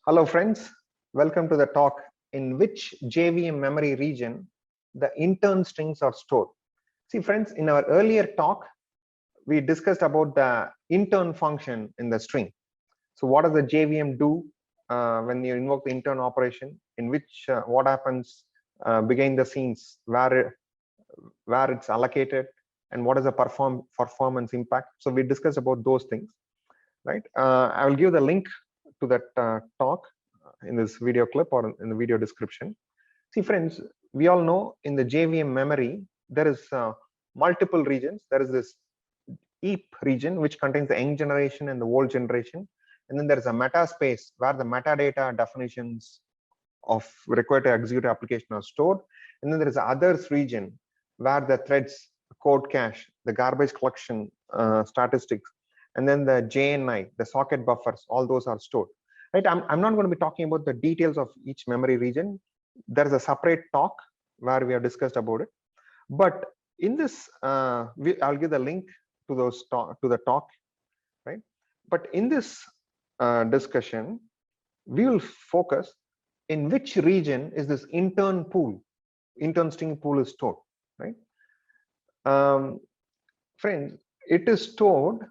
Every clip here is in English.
Hello friends, welcome to the talk in which JVM memory region the intern strings are stored. See friends, in our earlier talk, we discussed about the intern function in the string. So what does the JVM do when you invoke the intern operation, in which what happens behind the scenes, where it's allocated, and what is the performance impact. So we discussed about those things, right? I will give the link to that talk in this video clip or in the video description. See friends, we all know in the JVM memory, there is multiple regions. There is this Heap region, which contains the young generation and the old generation. And then there is a Metaspace where the metadata definitions of required to execute application are stored. And then there is others region where the threads, code cache, the garbage collection statistics, and then the JNI, the socket buffers, all those are stored. Right? I'm not going to be talking about the details of each memory region. There is a separate talk where we have discussed about it. But in this, I'll give the link to those to the talk, right? But in this discussion, we will focus in which region is this intern string pool is stored, right? Friends, it is stored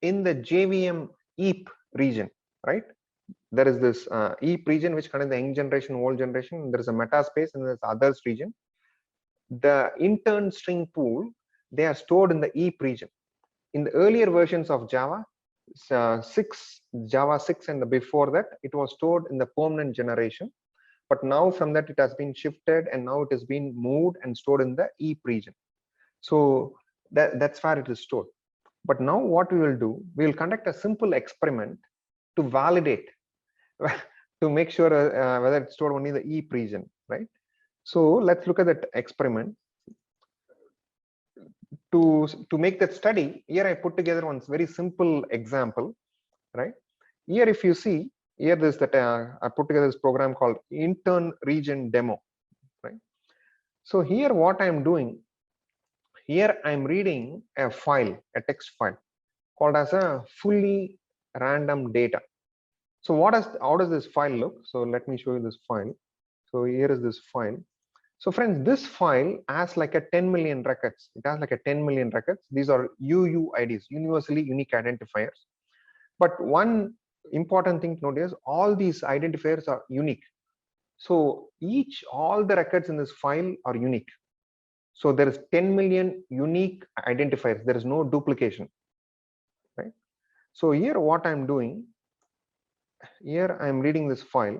in the JVM Heap region, right? There is this Heap region which contains the young generation, old generation. There is a Metaspace and there's others region. The intern string pool, they are stored in the Heap region. In the earlier versions of Java, Java 6 and before that, it was stored in the permanent generation. But now from that, it has been shifted and now it has been moved and stored in the Heap region. So that's where it is stored. But now what we will do, we will conduct a simple experiment to validate, to make sure whether it's stored only in the Heap region, right? So let's look at that experiment. To make that study, here I put together one very simple example, right? Here, if you see, here there's that I put together this program called Intern Region Demo, right? So here, what I'm doing, here I'm reading a file, a text file called as a fully random data. So how does this file look? So let me show you this file. So here is this file. So friends, this file has like a 10 million records. It has like a 10 million records. These are UUIDs, universally unique identifiers. But one important thing to note is all these identifiers are unique. So all the records in this file are unique. So there is 10 million unique identifiers. There is no duplication, right? So here what I'm doing, here I'm reading this file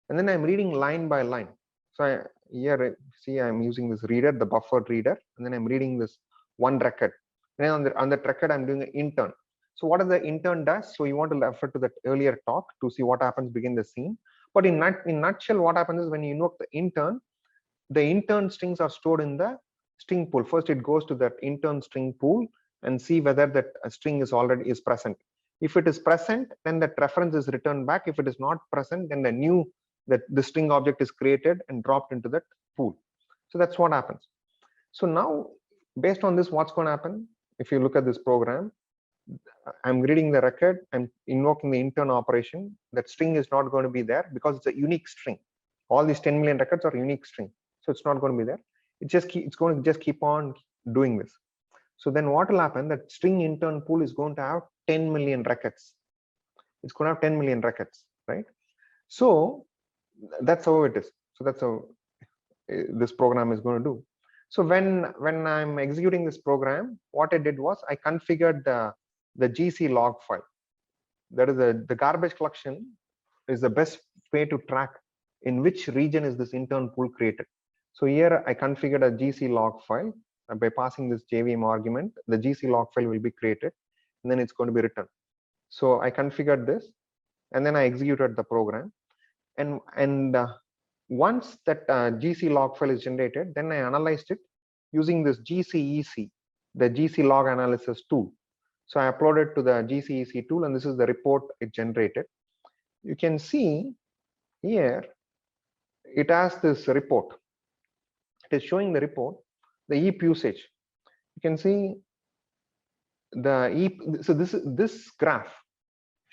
and then I'm reading line by line. So here see I'm using this reader, the buffered reader, and then I'm reading this one record. And then on that record I'm doing an intern. So what does the intern does? So you want to refer to that earlier talk to see what happens begin the scene. But in nutshell, what happens is when you invoke the intern strings are stored in the string pool. First it goes to that intern string pool and see whether that string is already present. If it is present, then that reference is returned back. If it is not present, then the string object is created and dropped into that pool. So that's what happens. So now, based on this, what's going to happen? If you look at this program, I'm reading the record, I'm invoking the intern operation. That string is not going to be there because it's a unique string. All these 10 million records are unique string, so it's not going to be there. It's going to just keep on doing this. So then what will happen? That string intern pool is going to have 10 million records. It's going to have 10 million records, right? So that's how it is. So that's how this program is going to do. So when I'm executing this program, what I did was I configured the GC log file. That is the garbage collection is the best way to track in which region is this intern pool created. So here I configured a GC log file. By passing this JVM argument, the GC log file will be created and then it's going to be written. So I configured this and then I executed the program. And once that GC log file is generated, then I analyzed it using this GCEC, the GC log analysis tool. So I uploaded to the GCEC tool and this is the report it generated. You can see here, it has this report. It is showing the report, the heap usage. You can see the heap. So this graph,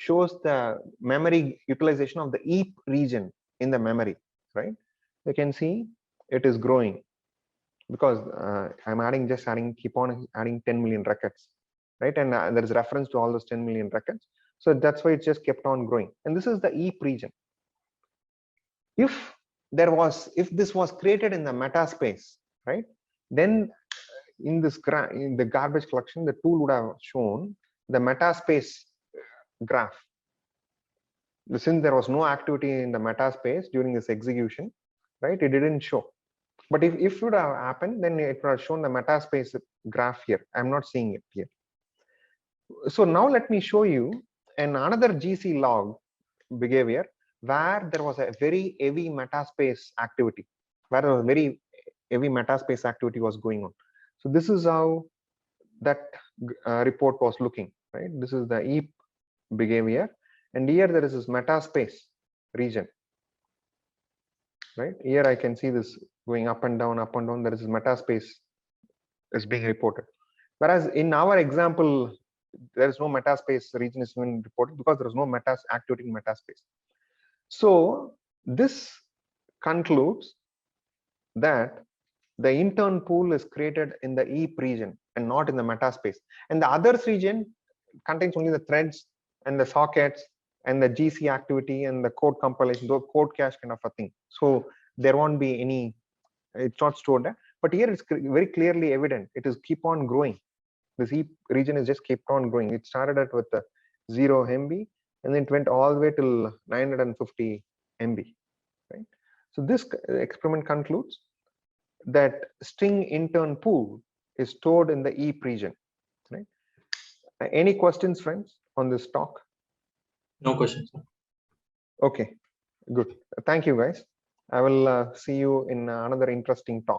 shows the memory utilization of the heap region in the memory, right? You can see it is growing because I'm keep on adding 10 million records, right? And there is reference to all those 10 million records. So that's why it just kept on growing. And this is the heap region. If this was created in the Metaspace, right? Then in the garbage collection, the tool would have shown the Metaspace graph. Since there was no activity in the Metaspace during this execution, right? It didn't show. But if it would have happened, then it would have shown the Metaspace graph here. I'm not seeing it here. So now let me show you another GC log behavior where there was a very heavy Metaspace activity, where a very heavy Metaspace activity was going on. So this is how that report was looking, right? This is the heap behavior, and here there is this Metaspace region, right? Here I can see this going up and down, up and down. There is Metaspace is being reported. Whereas in our example, there is no Metaspace region is being reported because there is no activity in Metaspace. So this concludes that the intern pool is created in the heap region and not in the Metaspace. And the others region contains only the threads and the sockets and the GC activity and the code compilation, the code cache kind of a thing. So there won't be any, it's not stored there. But here it's very clearly evident. It is keep on growing. This heap region is just kept on growing. It started at with 0 MB and then it went all the way till 950 MB. Right? So this experiment concludes that string intern pool is stored in the heap region. Right? Any questions, friends, on this talk? No questions. Okay, good. Thank you, guys. I will see you in another interesting talk.